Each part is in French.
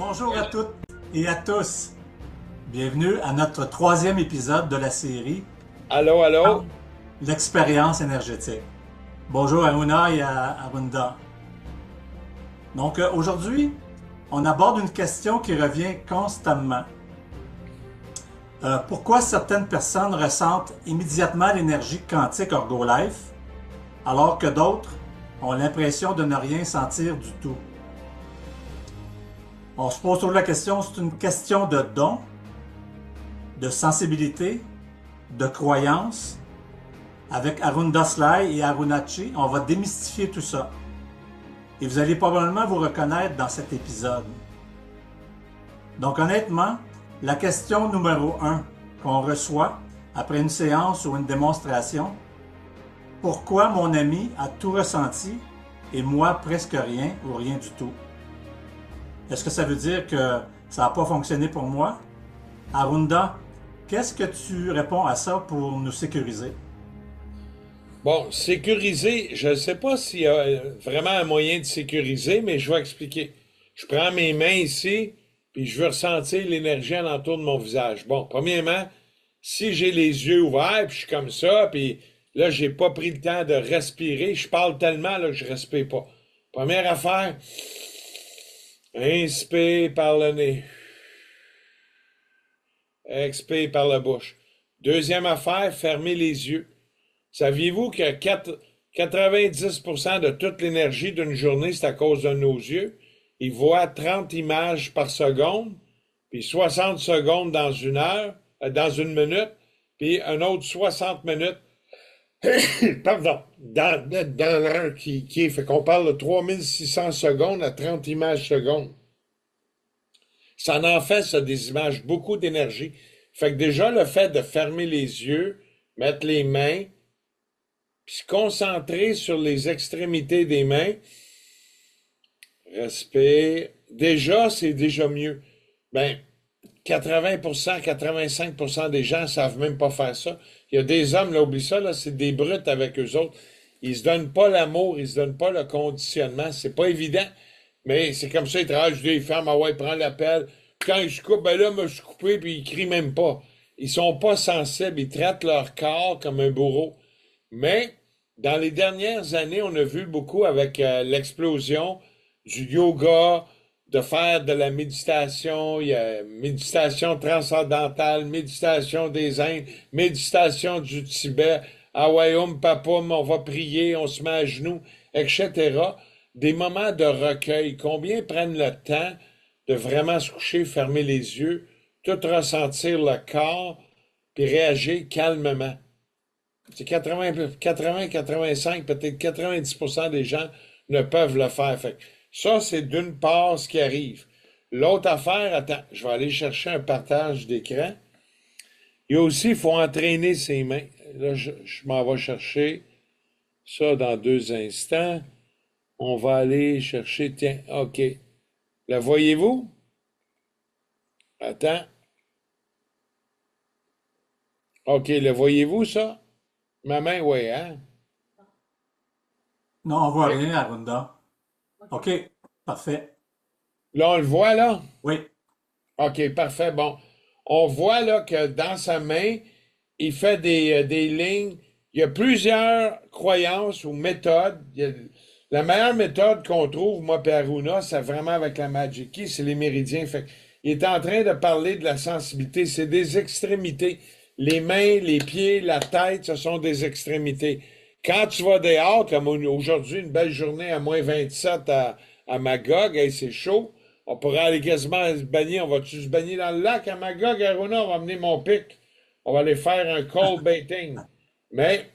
Bonjour à toutes et à tous. Bienvenue à notre troisième épisode de la série Allô, allô? L'expérience énergétique. Bonjour à Una et à Arunda. Donc aujourd'hui, on aborde une question qui revient constamment. Pourquoi certaines personnes ressentent immédiatement l'énergie quantique Orgo-Life, alors que d'autres ont l'impression de ne rien sentir du tout? On se pose toujours la question, c'est une question de don, de sensibilité, de croyance. Avec Arunda Sly et Arunachi, on va démystifier tout ça. Et vous allez probablement vous reconnaître dans cet épisode. Donc honnêtement, la question numéro 1 qu'on reçoit après une séance ou une démonstration, pourquoi mon ami a tout ressenti et moi presque rien ou rien du tout? Est-ce que ça veut dire que ça n'a pas fonctionné pour moi? Arunda, qu'est-ce que tu réponds à ça pour nous sécuriser? Bon, sécuriser, je ne sais pas s'il y a vraiment un moyen de sécuriser, mais je vais expliquer. Je prends mes mains ici, puis je veux ressentir l'énergie alentour de mon visage. Bon, premièrement, si j'ai les yeux ouverts, puis je suis comme ça, puis là, j'ai pas pris le temps de respirer, je parle tellement là, que je respire pas. Première affaire, inspire par le nez, expire par la bouche. Deuxième affaire, fermez les yeux. Saviez-vous que 90% de toute l'énergie d'une journée, c'est à cause de nos yeux? Ils voient 30 images par seconde, puis 60 secondes dans une heure, dans une minute, puis un autre 60 minutes, pardon, dans l'heure qui est. Fait qu'on parle de 3600 secondes à 30 images secondes. Ça en fait, ça, des images, beaucoup d'énergie. Fait que déjà, le fait de fermer les yeux, mettre les mains, puis se concentrer sur les extrémités des mains. Respire. Déjà, c'est déjà mieux. Ben, 80%, 85% des gens ne savent même pas faire ça. Il y a des hommes, là, oublie ça, là, c'est des brutes avec eux autres. Ils se donnent pas l'amour, ils se donnent pas le conditionnement. C'est pas évident, mais c'est comme ça, ils travaillent, je dis, les femmes, ah ouais, prends l'appel. Quand ils se coupent, ben là, je suis coupé, puis ils crient même pas. Ils sont pas sensibles, ils traitent leur corps comme un bourreau. Mais, dans les dernières années, on a vu beaucoup avec l'explosion du yoga, de faire de la méditation, il y a méditation transcendantale, méditation des Indes, méditation du Tibet, Awayum Papum, on va prier, on se met à genoux, etc. Des moments de recueil. Combien prennent le temps de vraiment se coucher, fermer les yeux, tout ressentir le corps, puis réagir calmement? C'est 85, peut-être 90% des gens ne peuvent le faire. Fait que ça, c'est d'une part ce qui arrive. L'autre affaire, attends, je vais aller chercher un partage d'écran. Il y a aussi, il faut entraîner ses mains. Là, je m'en vais chercher ça dans 2 instants. On va aller chercher, tiens, OK. Le voyez-vous? Attends. OK, le voyez-vous, ça? Ma main, oui, hein? Non, on voit Oui. rien, Arunda. OK, parfait. Là, on le voit, là? Oui, OK, parfait. Bon, on voit là que dans sa main, il fait des lignes. Il y a plusieurs croyances ou méthodes. La meilleure méthode qu'on trouve, moi et Aruna, c'est vraiment avec la Magic Key, c'est les méridiens. Fait il est en train de parler de la sensibilité. C'est des extrémités. Les mains, les pieds, la tête, ce sont des extrémités. Quand tu vas dehors, comme aujourd'hui, une belle journée à moins 27 à Magog, hey, c'est chaud. On pourrait aller quasiment se baigner. On va-tu se baigner dans le lac à Magog, Aruna? On va amener mon pic. On va aller faire un cold baiting. Mais,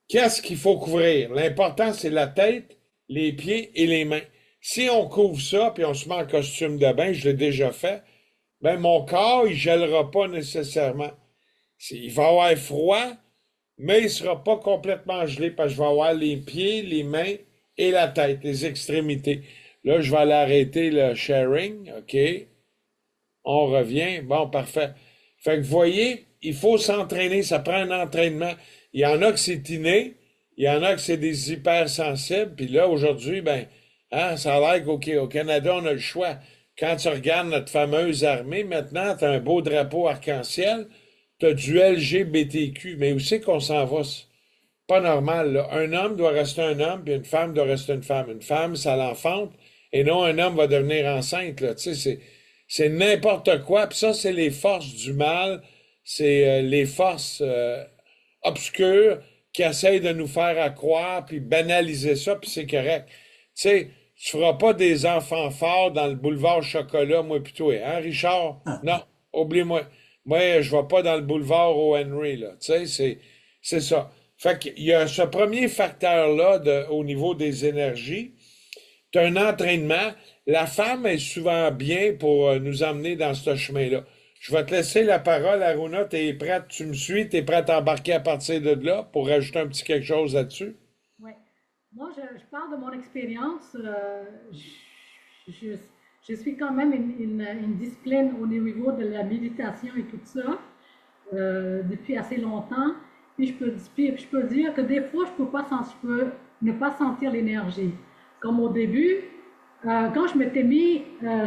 qu'est-ce qu'il faut couvrir? L'important, c'est la tête, les pieds et les mains. Si on couvre ça, puis on se met en costume de bain, je l'ai déjà fait, ben mon corps, il gèlera pas nécessairement. Il va avoir froid, mais il ne sera pas complètement gelé parce que je vais avoir les pieds, les mains et la tête, les extrémités. Là, je vais aller arrêter le sharing. OK. On revient. Bon, parfait. Fait que vous voyez, il faut s'entraîner. Ça prend un entraînement. Il y en a que c'est inné. Il y en a que c'est des hypersensibles. Puis là, aujourd'hui, ben, hein, ça a l'air qu'au Canada, on a le choix. quand tu regardes notre fameuse armée, maintenant, tu as un beau drapeau arc-en-ciel, tu as du LGBTQ, mais où c'est qu'on s'en va? Ça? Pas normal, là. Un homme doit rester un homme, puis une femme doit rester une femme. Une femme, ça l'enfante, et non un homme va devenir enceinte, là. Tu sais, c'est n'importe quoi. Puis ça, c'est les forces du mal, c'est les forces obscures qui essayent de nous faire à croire, puis banaliser ça, puis c'est correct. Tu sais, tu feras pas des enfants forts dans le boulevard Chocolat, moi pis toi, hein, Richard? Non, oublie-moi. Moi, je vais pas dans le boulevard O. Henry, là. Tu sais, c'est ça. Fait qu'il y a ce premier facteur-là au niveau des énergies. Tu as un entraînement. La femme est souvent bien pour nous emmener dans ce chemin-là. Je vais te laisser la parole, Aruna. T'es prête? Tu me suis? T'es prête à embarquer à partir de là pour rajouter un petit quelque chose là-dessus? Ouais. Moi, je parle de mon expérience. Je, je suis quand même une discipline au niveau de la méditation et tout ça depuis assez longtemps. Puis je peux dire que des fois, je peux ne pas sentir l'énergie. Comme au début, quand je m'étais mis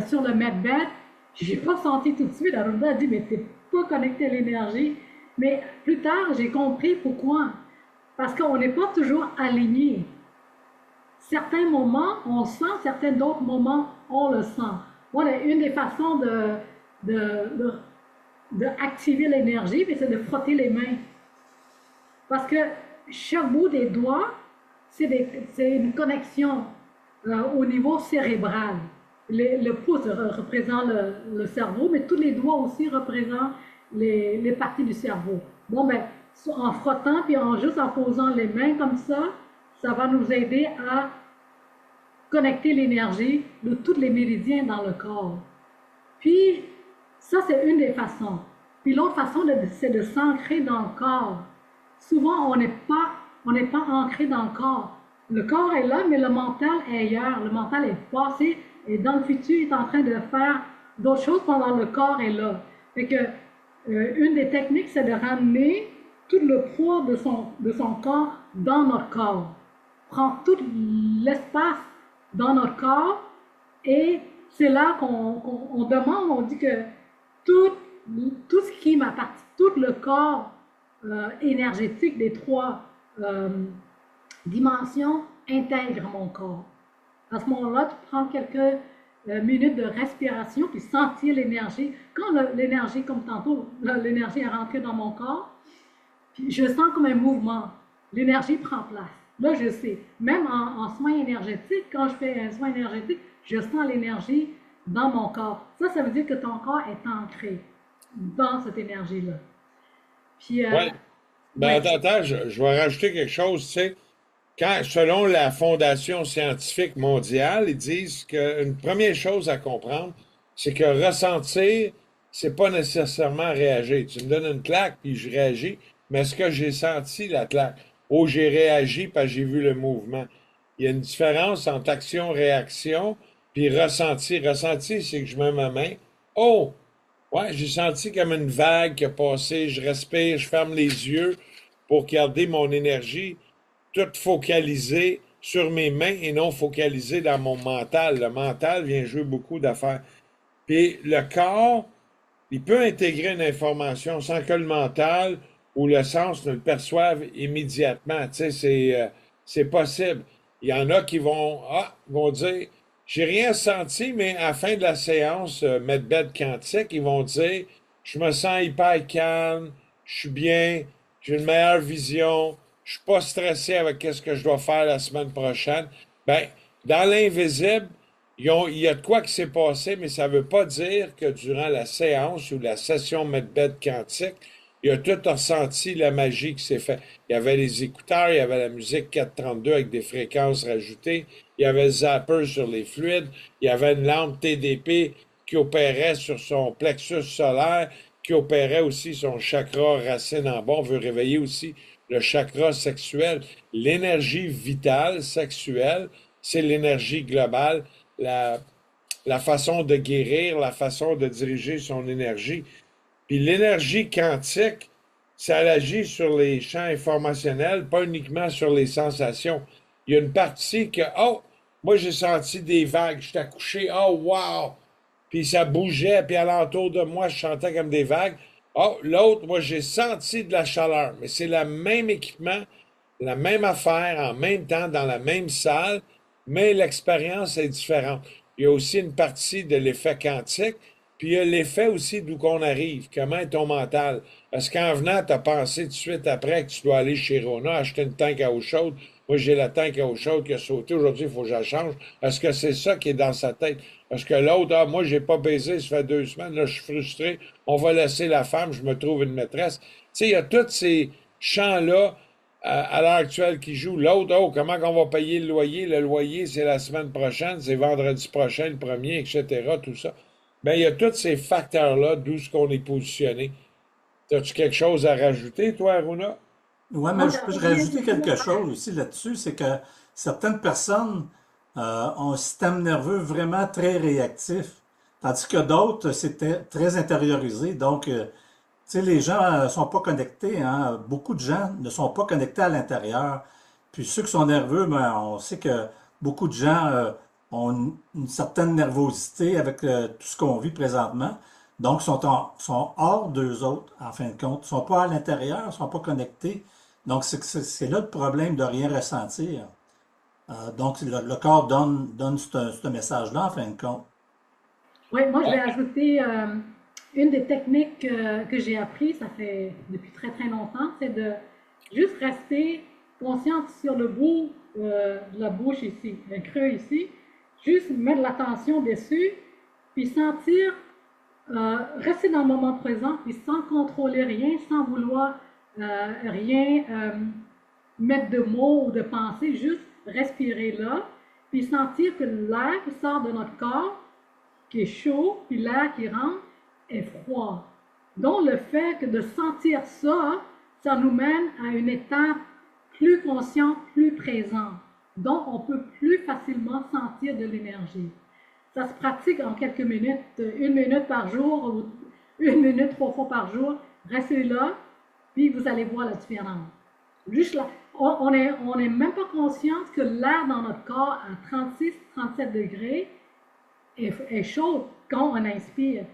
sur le medbed, je n'ai pas senti tout de suite. Arunda a dit, mais tu n'es pas connecté à l'énergie. Mais plus tard, j'ai compris pourquoi. Parce qu'on n'est pas toujours aligné. Certains moments, on le sent, certains d'autres moments, on le sent. Voilà, une des façons de activer l'énergie, c'est de frotter les mains. Parce que chaque bout des doigts, c'est une connexion au niveau cérébral. Le pouce représente le cerveau, mais tous les doigts aussi représentent les parties du cerveau. Bon, ben, en frottant, puis juste en posant les mains comme ça va nous aider à connecter l'énergie de tous les méridiens dans le corps. Puis, ça, c'est une des façons. Puis l'autre façon, c'est de s'ancrer dans le corps. Souvent, on n'est pas ancré dans le corps. Le corps est là, mais le mental est ailleurs. Le mental est passé et dans le futur, il est en train de faire d'autres choses pendant le corps est là. Fait que, une des techniques, c'est de ramener tout le poids de son corps dans notre corps. Prendre tout l'espace dans notre corps et c'est là qu'on demande, on dit que tout ce qui m'appartient, tout le corps énergétique des trois dimensions intègre mon corps. À ce moment-là, tu prends quelques minutes de respiration puis sentir l'énergie. Quand l'énergie, comme tantôt, l'énergie est rentrée dans mon corps, puis je sens comme un mouvement. L'énergie prend place. Là, je sais. Même en soins énergétiques, quand je fais un soin énergétique, je sens l'énergie dans mon corps. Ça veut dire que ton corps est ancré dans cette énergie-là. Puis, Oui. Ben, ouais. attends, je vais rajouter quelque chose, tu sais. Selon la Fondation scientifique mondiale, ils disent qu'une première chose à comprendre, c'est que ressentir, c'est pas nécessairement réagir. Tu me donnes une claque, puis je réagis, mais est-ce que j'ai senti la claque? Ou j'ai réagi parce que j'ai vu le mouvement. Il y a une différence entre action-réaction, puis ressenti. Ressenti, c'est que je mets ma main. Oh! Ouais, j'ai senti comme une vague qui a passé. Je respire, je ferme les yeux pour garder mon énergie toute focalisée sur mes mains et non focalisée dans mon mental. Le mental vient jouer beaucoup d'affaires. Puis le corps, il peut intégrer une information sans que le mental ou le sens ne le perçoive immédiatement. Tu sais, c'est possible. Il y en a qui vont dire, j'ai rien senti, mais à la fin de la séance Medbed quantique, ils vont dire, je me sens hyper calme, je suis bien, j'ai une meilleure vision, je suis pas stressé avec qu'est-ce que je dois faire la semaine prochaine. Ben, dans l'invisible, il y a de quoi qui s'est passé, mais ça ne veut pas dire que durant la séance ou la session Medbed quantique, il a tout ressenti la magie qui s'est faite. Il y avait les écouteurs, il y avait la musique 432 avec des fréquences rajoutées, il y avait le zapper sur les fluides, il y avait une lampe TDP qui opérait sur son plexus solaire, qui opérait aussi son chakra racine en bas. On veut réveiller aussi le chakra sexuel. L'énergie vitale sexuelle, c'est l'énergie globale, la façon de guérir, la façon de diriger son énergie. Puis l'énergie quantique, ça agit sur les champs informationnels, pas uniquement sur les sensations. Il y a une partie que, oh, moi j'ai senti des vagues, je suis accouché, oh wow! puis ça bougeait, puis alentour de moi, je chantais comme des vagues. Oh, l'autre, moi, j'ai senti de la chaleur, mais c'est le même équipement, la même affaire, en même temps, dans la même salle, mais l'expérience est différente. Il y a aussi une partie de l'effet quantique, puis il y a l'effet aussi d'où qu'on arrive, comment est ton mental. Parce qu'en venant, tu as pensé tout de suite après que tu dois aller chez Rona acheter une tank à eau chaude. Moi, j'ai la tank à eau chaude qui a sauté. Aujourd'hui, il faut que je la change. Est-ce que c'est ça qui est dans sa tête? Parce que l'autre, ah, moi, j'ai pas baisé, ça fait 2 semaines, là, je suis frustré. On va laisser la femme, je me trouve une maîtresse. Tu sais, il y a tous ces champs-là à l'heure actuelle qui jouent. L'autre, oh, comment qu'on va payer le loyer? Le loyer, c'est la semaine prochaine, c'est vendredi prochain, le premier, etc., tout ça. Bien, il y a tous ces facteurs-là d'où ce qu'on est positionné. As-tu quelque chose à rajouter, toi, Aruna? Ouais, mais Moi, je peux j'aimerais bien rajouter quelque dire, chose aussi là-dessus, c'est que certaines personnes ont un système nerveux vraiment très réactif, tandis que d'autres, c'était très intériorisé. Donc, tu sais, les gens ne sont pas connectés, hein. Beaucoup de gens ne sont pas connectés à l'intérieur. Puis ceux qui sont nerveux, ben, on sait que beaucoup de gens ont une certaine nervosité avec tout ce qu'on vit présentement. Donc, sont hors d'eux autres, en fin de compte. Ils ne sont pas à l'intérieur, ils ne sont pas connectés. Donc, c'est là le problème de rien ressentir. Donc, le corps donne ce message-là, en fin de compte. oui, moi, je vais Ouais. ajouter une des techniques que j'ai appris, ça fait depuis très très longtemps, c'est de juste rester consciente sur le bout de la bouche ici, le creux ici, juste mettre l'attention dessus, puis sentir, rester dans le moment présent, puis sans contrôler rien, sans vouloir rien mettre de mots ou de pensées, juste respirer là, puis sentir que l'air qui sort de notre corps qui est chaud, puis l'air qui rentre est froid. Donc, le fait que de sentir ça, ça nous mène à une étape plus consciente, plus présente. Donc, on peut plus facilement sentir de l'énergie. Ça se pratique en quelques minutes, 1 minute par jour ou 1 minute 3 fois par jour. Restez là, puis vous allez voir la différence. Juste là, on est même pas conscient que l'air dans notre corps à 36-37 degrés est chaude quand on inspire.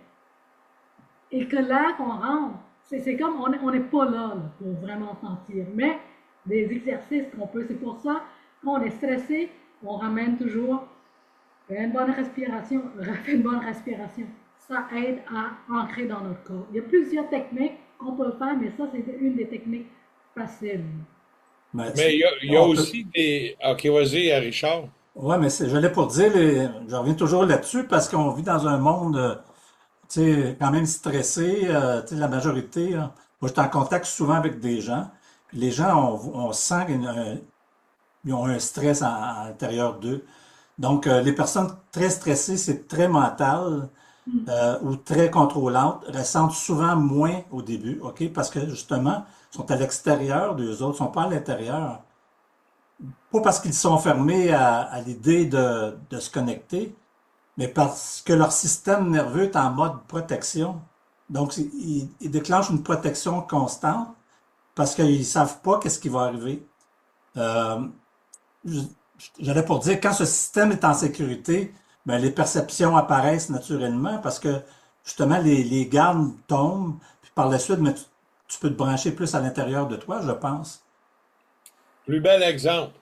Et que l'air qu'on rentre, c'est comme on n'est pas là, pour vraiment sentir. Mais des exercices qu'on peut, c'est pour ça, quand on est stressé, on ramène toujours une bonne respiration, refait une bonne respiration. Ça aide à ancrer dans notre corps. Il y a plusieurs techniques qu'on peut faire, mais ça, c'est une des techniques faciles. Mais Mais il y a on peut, aussi des. OK, vas-y, Richard. ouais, mais j'allais pour dire, je reviens toujours là-dessus parce qu'on vit dans un monde, tu sais, quand même stressé. Tu sais, la majorité, là. Moi, je suis en contact souvent avec des gens. Puis les gens, on sent qu'ils ont un stress à l'intérieur d'eux. Donc, les personnes très stressées, c'est très mental ou très contrôlantes, ressentent souvent moins au début, OK? Parce que justement, ils sont à l'extérieur d'eux autres, ils sont pas à l'intérieur. Pas parce qu'ils sont fermés à l'idée de se connecter, mais parce que leur système nerveux est en mode protection. Donc, ils déclenchent une protection constante parce qu'ils savent pas qu'est-ce qui va arriver. Euh, J'allais pour dire, quand ce système est en sécurité, ben, les perceptions apparaissent naturellement parce que justement, les gardes tombent, puis par la suite, mais tu peux te brancher plus à l'intérieur de toi, je pense. Plus bel exemple.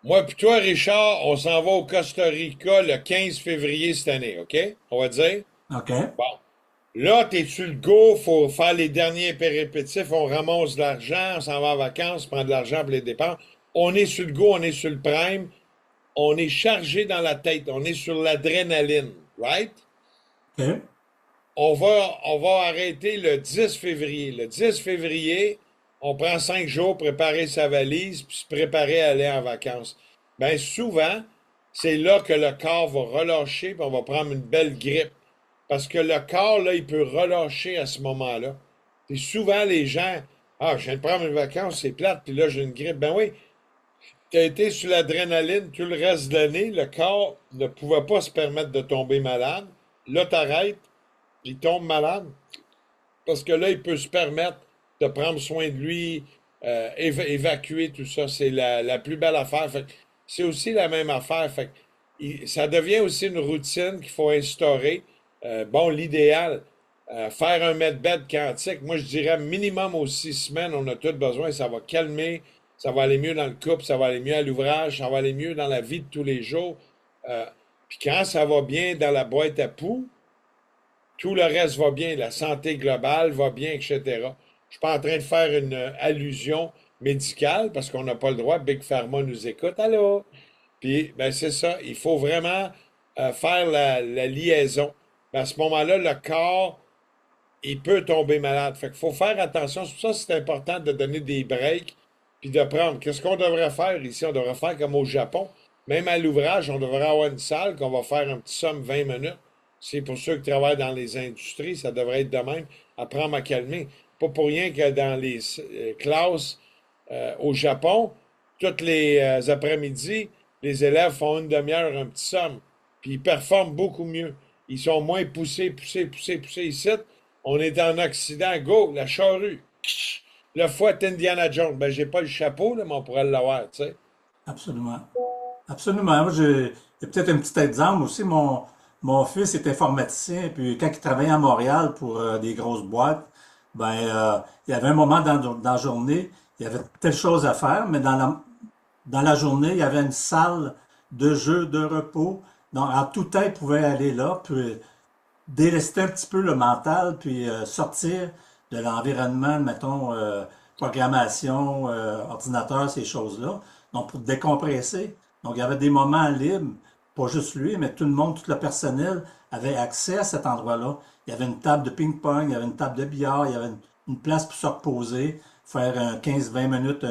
Moi puis toi, Richard, on s'en va au Costa Rica le 15 février cette année, OK? On va dire. OK? Bon. Là, t'es sur le go, faut faire les derniers péripétifs, on ramasse de l'argent, on s'en va en vacances, prend de l'argent pour les dépenses. On est sur le go, on est sur le prime, on est chargé dans la tête, on est sur l'adrénaline, right? OK? On va arrêter le 10 février. Le 10 février, on prend 5 jours pour préparer sa valise puis se préparer à aller en vacances. Bien, souvent, c'est là que le corps va relâcher puis on va prendre une belle grippe. Parce que le corps, là, il peut relâcher à ce moment-là. Et souvent, les gens, ah, je viens de prendre une vacance, c'est plate, puis là, j'ai une grippe. Ben oui, tu as été sur l'adrénaline tout le reste de l'année, le corps ne pouvait pas se permettre de tomber malade. Là, t'arrêtes, il tombe malade. Parce que là, il peut se permettre de prendre soin de lui, évacuer tout ça. C'est la plus belle affaire. Fait que c'est aussi la même affaire. Fait que ça devient aussi une routine qu'il faut instaurer. Bon, l'idéal, faire un medbed quantique, moi je dirais minimum aux 6 semaines, on a tout besoin, ça va calmer, ça va aller mieux dans le couple, ça va aller mieux à l'ouvrage, ça va aller mieux dans la vie de tous les jours. Euh, Puis quand ça va bien dans la boîte à poux, tout le reste va bien, la santé globale va bien, etc. Je suis pas en train de faire une allusion médicale parce qu'on n'a pas le droit, Big Pharma nous écoute, allô? Puis, ben, c'est ça. Il faut vraiment faire la liaison. Ben, à ce moment-là, le corps, il peut tomber malade. Fait qu'il faut faire attention. C'est pour ça que c'est important de donner des breaks puis de prendre. Qu'est-ce qu'on devrait faire ici? On devrait faire comme au Japon. Même à l'ouvrage, on devrait avoir une salle qu'on va faire un petit somme 20 minutes. C'est pour ceux qui travaillent dans les industries, ça devrait être de même. Apprendre à calmer. Pas pour rien que dans les classes au Japon, tous les après-midi, les élèves font une demi-heure, un petit somme, puis ils performent beaucoup mieux. Ils sont moins poussés. Ici, on est en Occident, go, la charrue. Le fouet Indiana Jones. Ben, j'ai pas le chapeau, là, mais on pourrait l'avoir, tu sais. Absolument. Absolument. Moi, il y a peut-être un petit exemple aussi. Mon fils est informaticien, puis quand il travaillait à Montréal pour des grosses boîtes, ben, il y avait un moment dans la journée, il y avait telle chose à faire, mais dans la journée, il y avait une salle de jeu, de repos. Donc, en tout temps, il pouvait aller là, puis délester un petit peu le mental, puis sortir de l'environnement, mettons, programmation, ordinateur, ces choses-là. Donc, pour décompresser. Donc, il y avait des moments libres, pas juste lui, mais tout le monde, tout le personnel avait accès à cet endroit-là. Il y avait une table de ping-pong, il y avait une table de billard, il y avait une place pour se reposer, faire 15-20 minutes,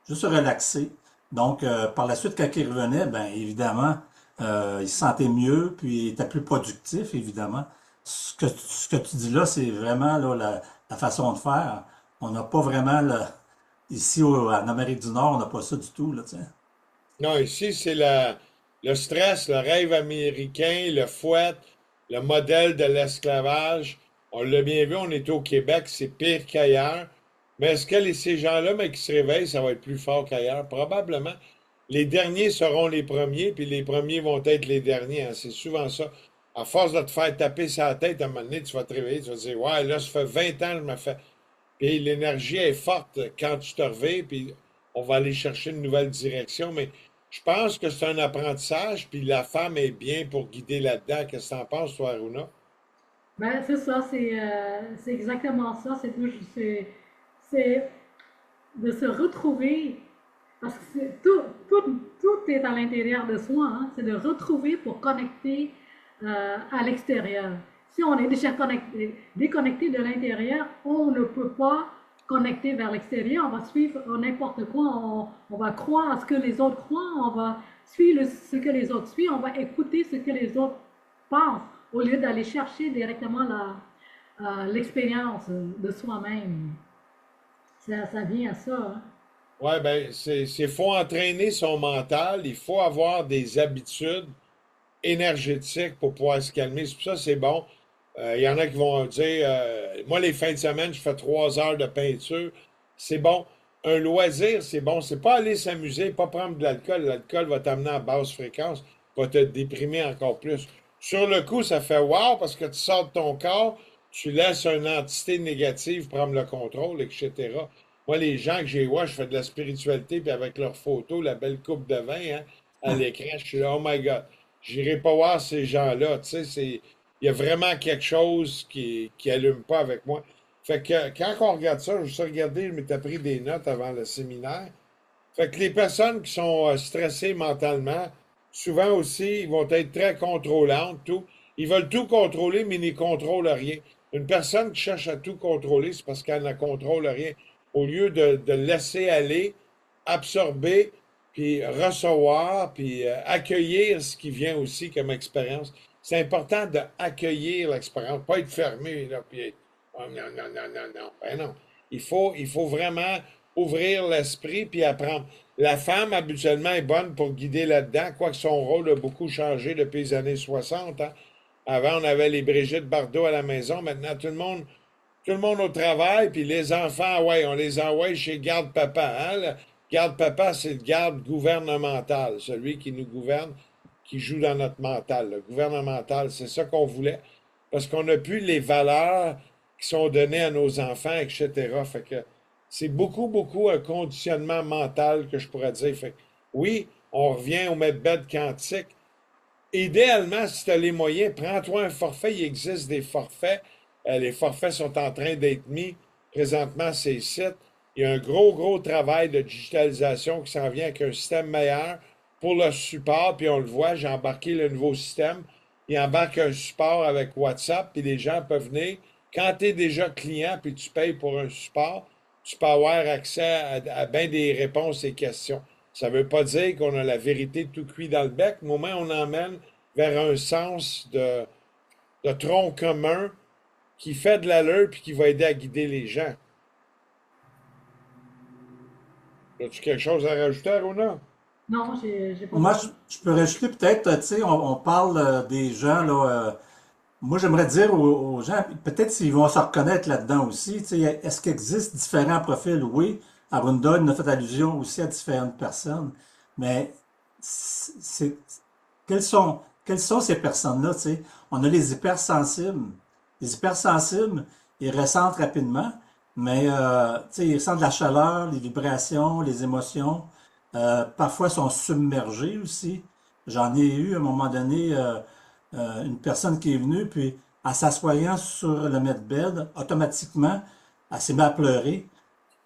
juste se relaxer. Donc, par la suite, quand il revenait, ben évidemment, il se sentait mieux, puis il était plus productif, évidemment. Ce que tu dis là, c'est vraiment là, la façon de faire. On n'a pas vraiment, ici en Amérique du Nord, on n'a pas ça du tout, là, tu sais. Non, ici, c'est le stress, le rêve américain, le fouet, le modèle de l'esclavage. On l'a bien vu, on est au Québec, c'est pire qu'ailleurs. Mais est-ce que ces gens-là, mais qui se réveillent, ça va être plus fort qu'ailleurs? Probablement. Les derniers seront les premiers, puis les premiers vont être les derniers, hein. C'est souvent ça. À force de te faire taper sur la tête, à un moment donné, tu vas te réveiller, tu vas te dire, ouais, là, ça fait 20 ans que je me fais. Puis l'énergie est forte quand tu te réveilles, puis on va aller chercher une nouvelle direction. Mais je pense que c'est un apprentissage, puis la femme est bien pour guider là-dedans. Qu'est-ce que t'en penses, toi, Aruna? Ben, c'est ça, c'est exactement ça. C'est de se retrouver, parce que tout est à l'intérieur de soi, hein. C'est de retrouver pour connecter à l'extérieur. Si on est déjà déconnecté de l'intérieur, on ne peut pas connecter vers l'extérieur. On va suivre n'importe quoi, on va croire à ce que les autres croient, on va suivre ce que les autres suivent, on va écouter ce que les autres pensent, au lieu d'aller chercher directement l'expérience de soi-même. Ça vient à ça, hein. Ouais, ben, faut entraîner son mental, il faut avoir des habitudes énergétiques pour pouvoir se calmer. C'est pour ça que c'est bon. Il y en a qui vont dire, moi, les fins de semaine, je fais 3 heures de peinture. C'est bon. Un loisir, c'est bon. C'est pas aller s'amuser, pas prendre de l'alcool. L'alcool va t'amener à basse fréquence, va te déprimer encore plus. Sur le coup, ça fait wow parce que tu sors de ton corps, tu laisses une entité négative prendre le contrôle, etc. Moi, les gens que j'ai, ouais, je fais de la spiritualité, puis avec leurs photos, la belle coupe de vin, hein, à l'écran, je suis là, oh my God, j'irai pas voir ces gens-là, tu sais, il y a vraiment quelque chose qui allume pas avec moi. Fait que quand on regarde ça, je me suis regardé, je m'étais pris des notes avant le séminaire. Fait que les personnes qui sont stressées mentalement, souvent aussi, ils vont être très contrôlantes, tout. Ils veulent tout contrôler, mais ils n'y contrôlent rien. Une personne qui cherche à tout contrôler, c'est parce qu'elle ne contrôle rien. Au lieu de laisser aller, absorber, puis recevoir, puis accueillir ce qui vient aussi comme expérience. C'est important d'accueillir l'expérience, pas être fermé, là, puis être, oh, non, non, non, non, non. Ben non. Il faut vraiment ouvrir l'esprit puis apprendre. La femme, habituellement, est bonne pour guider là-dedans, quoique son rôle a beaucoup changé depuis les années 60, hein. Avant, on avait les Brigitte Bardot à la maison. Maintenant, tout le monde au travail, puis les enfants, ouais, on les envoie chez garde-papa, hein. Le garde-papa, c'est le garde gouvernemental, celui qui nous gouverne, qui joue dans notre mental. Le gouvernemental, c'est ça qu'on voulait. parce qu'on n'a plus les valeurs qui sont données à nos enfants, etc. Fait que c'est beaucoup, beaucoup un conditionnement mental que je pourrais dire. Fait que oui, on revient au Medbed quantique. Idéalement, si tu as les moyens, prends-toi un forfait. Il existe des forfaits. Les forfaits sont en train d'être mis présentement sur ces sites. Il y a un gros, gros travail de digitalisation qui s'en vient avec un système meilleur pour le support. Puis on le voit, j'ai embarqué le nouveau système. Il embarque un support avec WhatsApp, puis les gens peuvent venir. Quand tu es déjà client, puis tu payes pour un support, tu peux avoir accès à bien des réponses et questions. Ça ne veut pas dire qu'on a la vérité tout cuit dans le bec, mais au moins on emmène vers un sens de tronc commun qui fait de l'allure puis qui va aider à guider les gens. As-tu quelque chose à rajouter, Rona? Non, j'ai pas Moi, d'autre. je peux rajouter peut-être, tu sais, on parle des gens, là. Moi, j'aimerais dire aux gens, peut-être s'ils vont se reconnaître là-dedans aussi, tu sais, est-ce qu'il existe différents profils? Oui, Arunda a fait allusion aussi à différentes personnes, mais c'est, quelles sont ces personnes-là, tu sais? On a les hypersensibles. Les hypersensibles, ils ressentent rapidement, mais, tu sais, ils ressentent la chaleur, les vibrations, les émotions. Parfois, ils sont submergés aussi. J'en ai eu à un moment donné une personne qui est venue, puis en s'assoyant sur le medbed, automatiquement, elle s'est mise à pleurer.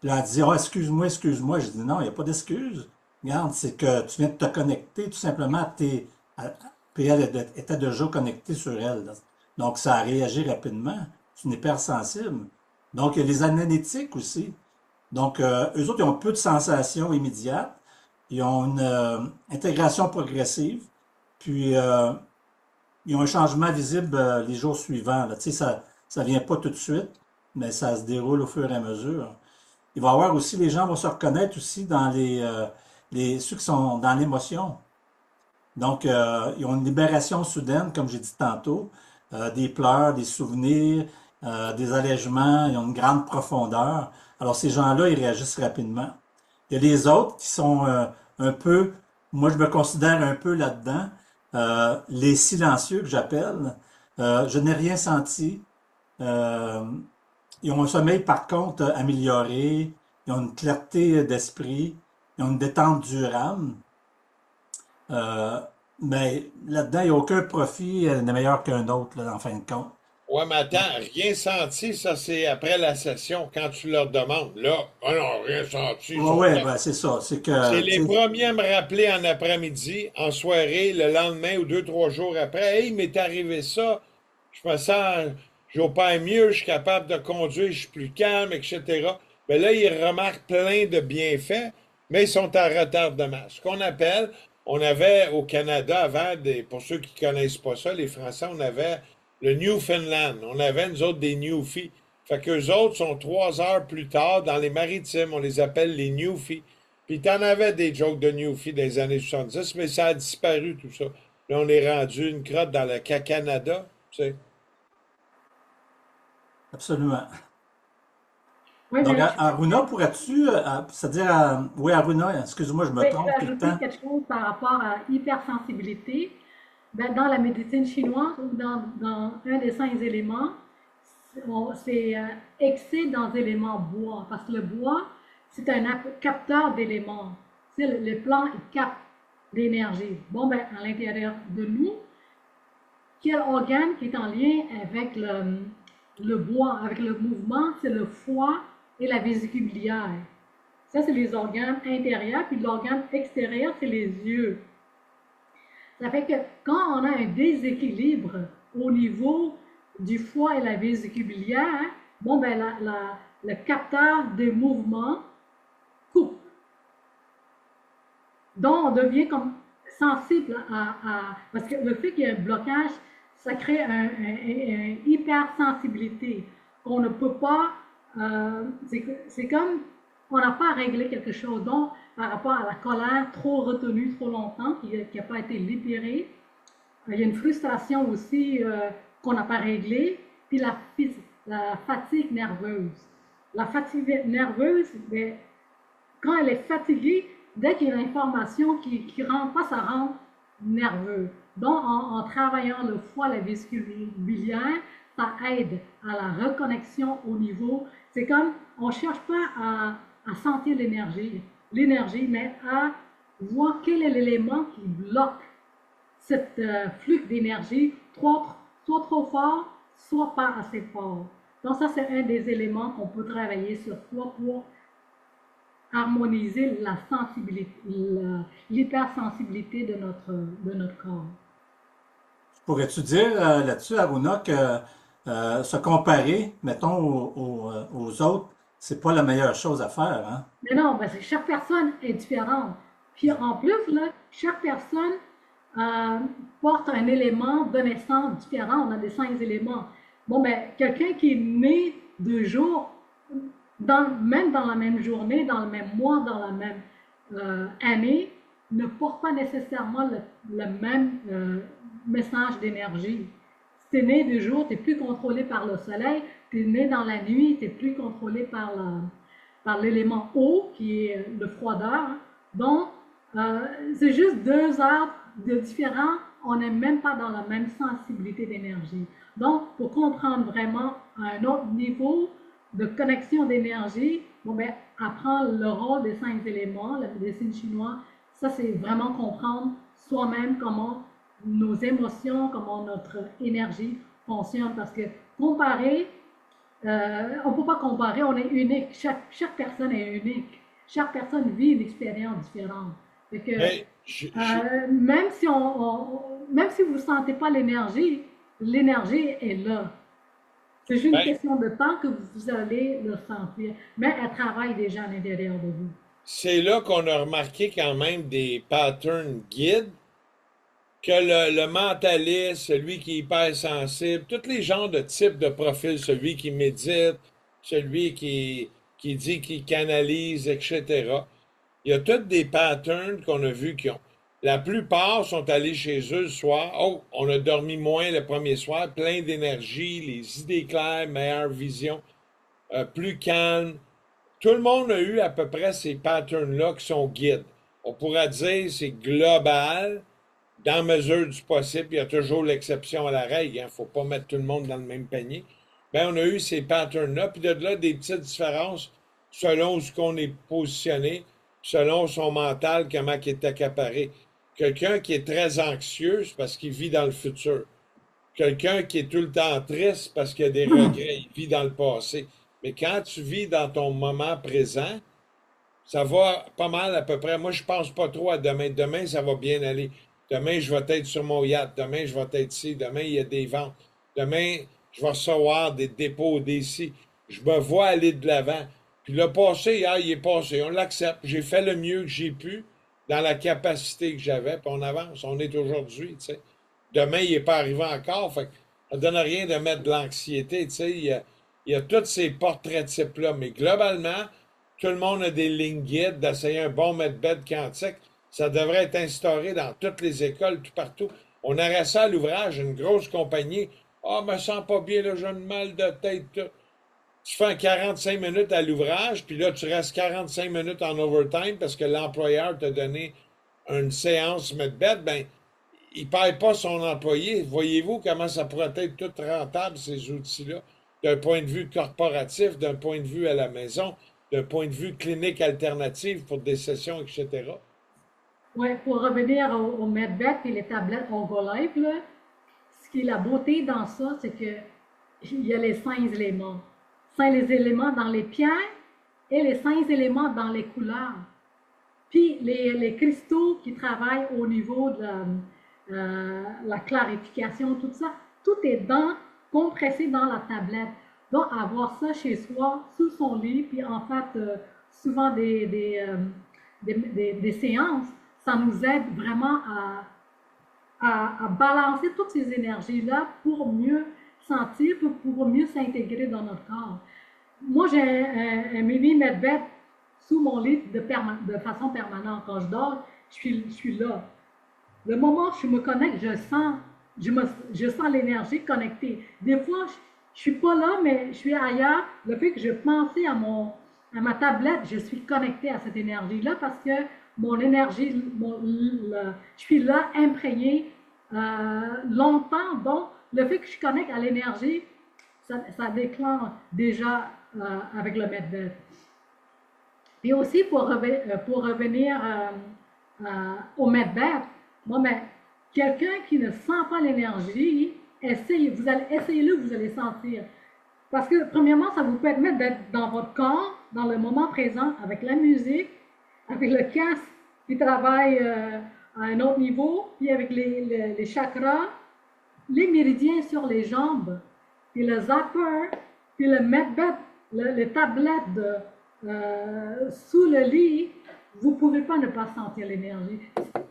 Puis elle a dit, oh, excuse-moi, excuse-moi. Je dis, non, il n'y a pas d'excuse. Regarde, c'est que tu viens de te connecter, tout simplement, puis elle était déjà connectée sur elle, là. Donc, ça a réagi rapidement. C'est une hypersensible. Donc, il y a les analytiques aussi. Donc, eux autres, ils ont peu de sensations immédiates. Ils ont une intégration progressive. Puis, ils ont un changement visible les jours suivants, là. Tu sais, ça vient pas tout de suite, mais ça se déroule au fur et à mesure. Il va y avoir aussi, les gens vont se reconnaître aussi dans ceux qui sont dans l'émotion. Donc, ils ont une libération soudaine, comme j'ai dit tantôt, des pleurs, des souvenirs, des allègements, ils ont une grande profondeur. Alors, ces gens-là, ils réagissent rapidement. Il y a les autres qui sont un peu, moi je me considère un peu là-dedans, les silencieux que j'appelle. Je n'ai rien senti. Euh, Ils ont un sommeil par contre amélioré, ils ont une clarté d'esprit, ils ont une détente durable. Euh, mais là-dedans, il n'y a aucun profit n'est meilleur qu'un autre, là, en fin de compte. Ouais, mais attends, rien senti, ça c'est après la session, quand tu leur demandes. Là, oh non, rien senti, ils Ouais, sont ouais, là. ben, c'est ça. C'est C'est que, les tu sais, premiers à me rappeler en après-midi, en soirée, le lendemain ou deux, trois jours après. Hey, il m'est arrivé ça. Je me sens, je vais pas mieux, je suis capable de conduire, je suis plus calme, etc. Mais là, ils remarquent plein de bienfaits, mais ils sont en retardement. Ce qu'on appelle, on avait au Canada avant, pour ceux qui connaissent pas ça, les Français, on avait le Newfoundland. On avait, nous autres, des Newfies. Fait qu'eux autres sont 3 heures plus tard dans les maritimes. On les appelle les Newfies. Puis t'en avais des jokes de Newfie dans les années 70, mais ça a disparu tout ça. Là, on est rendu une crotte dans le Canada, tu sais. Oui, absolument. Donc, mais Aruna, pourrais-tu, c'est-à-dire, oui, Aruna, excuse-moi, je me oui, je vais trompe tout le ajouter temps. quelque chose par rapport à hypersensibilité. Ben, dans la médecine chinoise, ou dans un des 5 éléments, c'est excès dans l'élément bois, parce que le bois, c'est un capteur d'éléments. Tu sais, le plan, il capte l'énergie. Bon, ben, à l'intérieur de nous, quel organe qui est en lien avec le bois, avec le mouvement, c'est le foie et la vésicule biliaire. Ça, c'est les organes intérieurs, puis l'organe extérieur, c'est les yeux. Ça fait que quand on a un déséquilibre au niveau du foie et la vésicule biliaire, bon, ben, le capteur de mouvement coupe. Donc, on devient comme sensible parce que le fait qu'il y ait un blocage, ça crée une hypersensibilité qu'on ne peut pas. C'est comme on n'a pas réglé quelque chose. Donc, par rapport à la colère trop retenue trop longtemps, qui n'a pas été libérée, il y a une frustration aussi qu'on n'a pas réglée, puis la fatigue nerveuse. La fatigue nerveuse, ben, quand elle est fatiguée, dès qu'il y a une information qui ne rentre pas, ça rend nerveux. Donc, en travaillant le foie, la vésicule biliaire, ça aide à la reconnexion au niveau. C'est comme, on ne cherche pas à sentir l'énergie, mais à voir quel est l'élément qui bloque cette flux d'énergie, soit trop fort, soit pas assez fort. Donc ça, c'est un des éléments qu'on peut travailler sur soi pour harmoniser la sensibilité, l'hypersensibilité de notre corps. Pourrais-tu dire là-dessus, Aruna, que se comparer, mettons, aux autres, c'est pas la meilleure chose à faire, hein? Mais non, parce que chaque personne est différente. Puis en plus, là, chaque personne euh, porte un élément de naissance différent. On a des 5 éléments. Bon, ben, quelqu'un qui est né 2 jours, même dans la même journée, dans le même mois, dans la même année, ne porte pas nécessairement le même message d'énergie. Si tu es né 2 jours, tu es plus contrôlé par le soleil. Tu es né dans la nuit, tu es plus contrôlé par l'élément eau, qui est le froideur. Donc, c'est juste 2 heures de différence. On n'est même pas dans la même sensibilité d'énergie. Donc, pour comprendre vraiment à un autre niveau de connexion d'énergie, bon, ben, apprendre le rôle des 5 éléments, la médecine chinoise, ça, c'est vraiment comprendre soi-même comment nos émotions, comment notre énergie fonctionne. Parce que comparer, on ne peut pas comparer, on est unique. Chaque personne est unique. Chaque personne vit une expérience différente. Fait que, Mais même si vous ne sentez pas l'énergie est là. C'est juste une ben, question de temps que vous allez le sentir. Mais elle travaille déjà à l'intérieur de vous. c'est là qu'on a remarqué quand même des patterns guides que le mentaliste, celui qui est hypersensible, tous les genres de types de profils, celui qui médite, celui qui dit qu'il canalise, etc. Il y a tous des patterns qu'on a vus qui ont. La plupart sont allés chez eux le soir. Oh, on a dormi moins le premier soir, plein d'énergie, les idées claires, meilleure vision, plus calme. Tout le monde a eu à peu près ces patterns-là qui sont guides. On pourrait dire c'est global, dans mesure du possible. Il y a toujours l'exception à la règle. Il ne faut pas mettre tout le monde dans le même panier. Ben, on a eu ces patterns-là, puis de là, des petites différences selon ce qu'on est positionné, selon son mental, comment il est accaparé. Quelqu'un qui est très anxieux, c'est parce qu'il vit dans le futur. Quelqu'un qui est tout le temps triste parce qu'il a des regrets, il vit dans le passé. Mais quand tu vis dans ton moment présent, ça va pas mal à peu près. Moi, je pense pas trop à demain. Demain, ça va bien aller. Demain, je vais être sur mon yacht. Demain, je vais être ici. Demain, il y a des ventes. Demain, je vais recevoir des dépôts d'ici. Je me vois aller de l'avant. Puis le passé, hier, il est passé. On l'accepte. J'ai fait le mieux que j'ai pu dans la capacité que j'avais. Puis on avance. On est aujourd'hui, tu sais. Demain, il n'est pas arrivé encore. Fait que ça ne donne rien de mettre de l'anxiété, tu sais. Il y a tous ces portraits types-là. Mais globalement, tout le monde a des lignes guides d'essayer un bon method quantique. Ça devrait être instauré dans toutes les écoles, tout partout. On aurait ça à l'ouvrage, une grosse compagnie. Ah, oh, me sens pas bien, là, j'ai un mal de tête. Tout. Tu fais un 45 minutes à l'ouvrage, puis là, tu restes 45 minutes en overtime parce que l'employeur t'a donné une séance Medbed, ben, il ne paye pas son employé. Voyez-vous comment ça pourrait être tout rentable, ces outils-là, d'un point de vue corporatif, d'un point de vue à la maison, d'un point de vue clinique alternative pour des sessions, etc. Oui, pour revenir au Medbec et les tablettes Herbalife, là, ce qui est la beauté dans ça, c'est que il y a les 5 éléments. 5 éléments dans les pierres et les 5 éléments dans les couleurs. Puis les cristaux qui travaillent au niveau de la clarification, tout ça, tout est compressé dans la tablette. Donc, avoir ça chez soi, sous son lit, puis en fait, souvent des séances, ça nous aide vraiment à balancer toutes ces énergies-là pour mieux sentir, pour mieux s'intégrer dans notre corps. Moi, j'ai un mini medbed sous mon lit de façon permanente. Quand je dors, je suis là. Le moment où je me connecte, je sens l'énergie connectée. Des fois, je suis pas là, mais je suis ailleurs. Le fait que je pensais à ma tablette, je suis connectée à cette énergie-là parce que mon énergie, je suis là, imprégnée longtemps. Donc, le fait que je connecte à l'énergie, ça déclenche déjà avec le medbed. Et aussi, pour revenir au medbed, bon, ben, quelqu'un qui ne sent pas l'énergie, essayez-le, vous allez sentir. Parce que, premièrement, ça vous permet d'être dans votre corps, dans le moment présent, avec la musique, avec le casque qui travaille à un autre niveau, puis avec les chakras, les méridiens sur les jambes, puis le zapper, puis le medbed, les tablettes sous le lit, vous ne pouvez pas ne pas sentir l'énergie.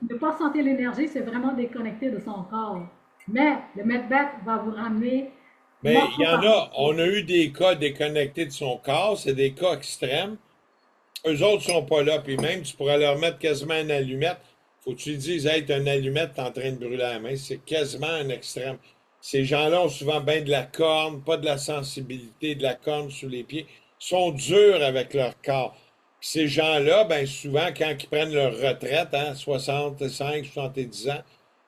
Ne pas sentir l'énergie, c'est vraiment déconnecté de son corps. Mais le medbed va vous ramener. Mais il y en a, on a eu des cas déconnectés de son corps, c'est des cas extrêmes. Eux autres sont pas là, puis même tu pourrais leur mettre quasiment une allumette. Faut que tu lui dises, hey, t'as une allumette, t'es en train de brûler la main. C'est quasiment un extrême. Ces gens-là ont souvent bien de la corne, pas de la sensibilité, de la corne sous les pieds. Ils sont durs avec leur corps. Puis ces gens-là, ben souvent, quand ils prennent leur retraite, 65, 70 ans,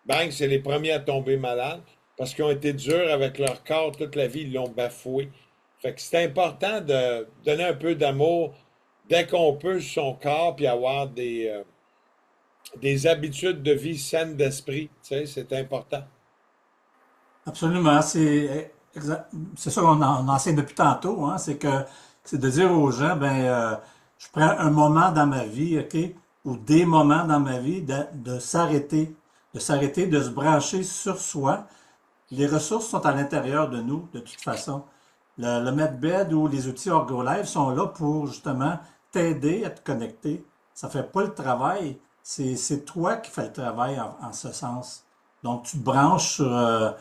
bang, c'est les premiers à tomber malades parce qu'ils ont été durs avec leur corps toute la vie, ils l'ont bafoué. Fait que c'est important de donner un peu d'amour dès qu'on peut sur son corps puis avoir des habitudes de vie saines d'esprit. Tu sais, c'est important. Absolument, c'est ça on enseigne depuis tantôt, hein, c'est de dire aux gens, je prends un moment dans ma vie, ok, ou des moments dans ma vie de s'arrêter, de se brancher sur soi. Les ressources sont à l'intérieur de nous, de toute façon. Le medbed ou les outils OrgoLive sont là pour justement t'aider à te connecter. Ça fait pas le travail, c'est toi qui fais le travail en ce sens. Donc tu te branches sur,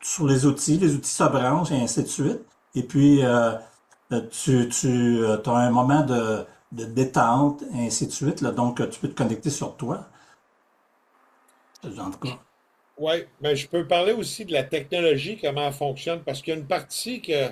sur les outils se branchent et ainsi de suite. Et puis tu as un moment de détente et ainsi de suite. Là, donc tu peux te connecter sur toi. En tout cas. Oui, mais je peux parler aussi de la technologie, comment elle fonctionne, parce qu'il y a une partie que,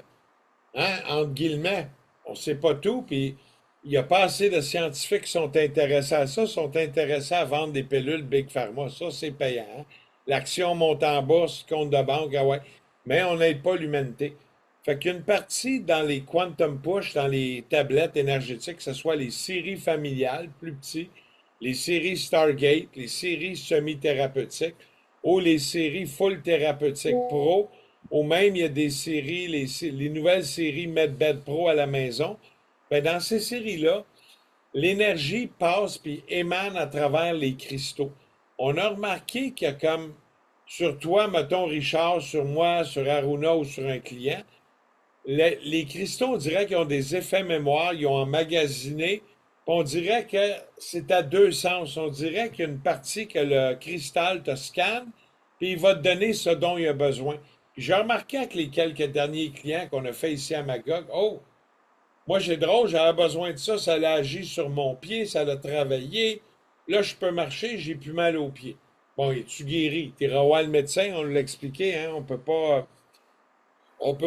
entre guillemets, on ne sait pas tout, puis il n'y a pas assez de scientifiques qui sont intéressés à ça, sont intéressés à vendre des pilules Big Pharma. Ça, c'est payant. Hein. L'action monte en bourse, compte de banque, ah ouais. Mais on n'aide pas l'humanité. Fait qu'il y a une partie dans les Quantum Push, dans les tablettes énergétiques, que ce soit les séries familiales, plus petits, les séries Stargate, les séries semi-thérapeutiques, ou les séries full thérapeutique pro, ou même il y a des séries, les nouvelles séries MedBed Pro à la maison. Ben, dans ces séries-là, l'énergie passe puis émane à travers les cristaux. On a remarqué qu'il y a comme sur toi, mettons Richard, sur moi, sur Aruna ou sur un client, les cristaux, on dirait qu'ils ont des effets mémoire, ils ont emmagasiné. On dirait que c'est à deux sens. On dirait qu'il y a une partie que le cristal te scanne, puis il va te donner ce dont il a besoin. J'ai remarqué avec les quelques derniers clients qu'on a fait ici à Magog, oh, moi j'ai drôle, j'avais besoin de ça, ça a agi sur mon pied, ça l'a travaillé. Là, je peux marcher, j'ai plus mal aux pieds. Bon, es-tu guéri? T'es voir le médecin, on l'a expliqué, hein, on peut